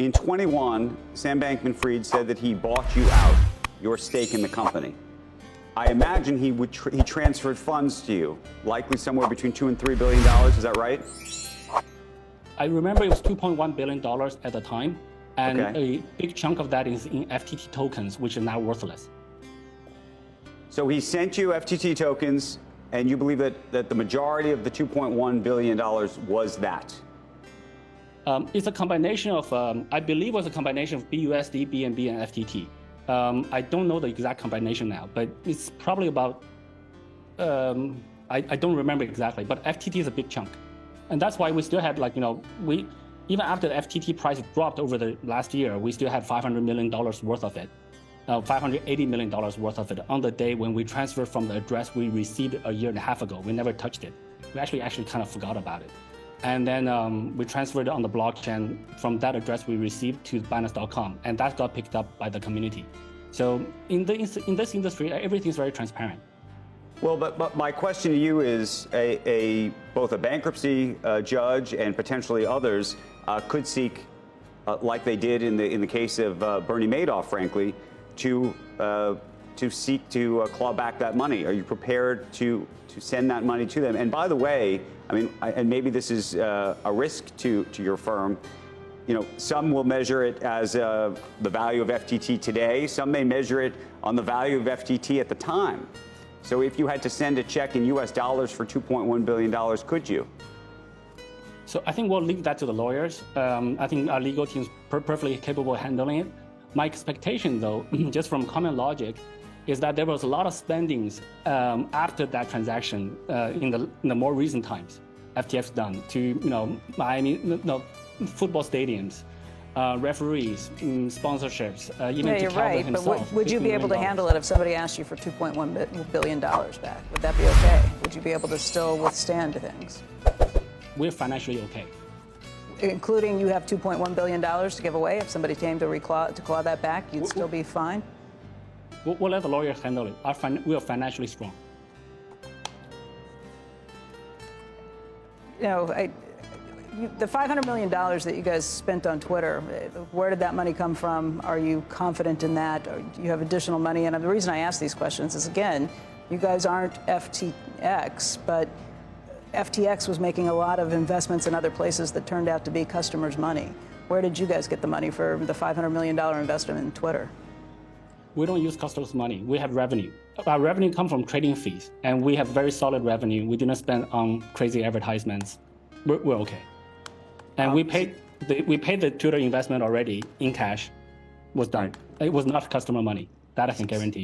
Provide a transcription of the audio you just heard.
In 21, Sam Bankman-Fried said that he bought you out, your stake in the company. I imagine he transferred funds to you, likely somewhere between $2 and $3 billion. Is that right? I remember it was $2.1 billion at the time, and a big chunk of that is in FTT tokens, which are now worthless. So he sent you FTT tokens, and you believe that the majority of the $2.1 billion was that? It's a combination of, I believe it was a combination of BUSD, BNB, and FTT. I don't know the exact combination now, but it's probably about, I don't remember exactly, but FTT is a big chunk. And that's why we still had, like, even after the FTT price dropped over the last year, we still had $500 million worth of it, $580 million worth of it on the day when we transferred from the address we received a year and a half ago. We never touched it. We actually kind of forgot about it. And then we transferred it on the blockchain from that address we received to Binance.com, and that got picked up by the community. So in this industry, everything's very transparent. Well, but my question to you is, both a bankruptcy judge and potentially others could seek, like they did in the case of Bernie Madoff, frankly, to seek to claw back that money. Are you prepared to send that money to them? And by the way, I mean, and maybe this is a risk to your firm. Some will measure it as the value of FTT today. Some may measure it on the value of FTT at the time. So if you had to send a check in US dollars for $2.1 billion, could you? So I think we'll leave that to the lawyers. I think our legal team is perfectly capable of handling it. My expectation, though, just from common logic, is that there was a lot of spendings after that transaction in the more recent times. FTX done to Miami, football stadiums, referees, sponsorships, even to Calvin himself. But would you be able to handle it if somebody asked you for $2.1 billion back? Would that be okay? Would you be able to still withstand things? We're financially okay. Including you have $2.1 billion to give away. If somebody came to claw that back, you'd still be fine? We'll let the lawyers handle it. We are financially strong. The $500 million that you guys spent on Twitter, where did that money come from? Are you confident in that? Or do you have additional money? And the reason I ask these questions is, again, you guys aren't FTX, but FTX was making a lot of investments in other places that turned out to be customers' money. Where did you guys get the money for the $500 million investment in Twitter? We don't use customers' money. We have revenue. Our revenue comes from trading fees, and we have very solid revenue. We do not spend on crazy advertisements. We're okay. And we paid the Twitter investment already in cash. Was done. It was not customer money. That I can guarantee you.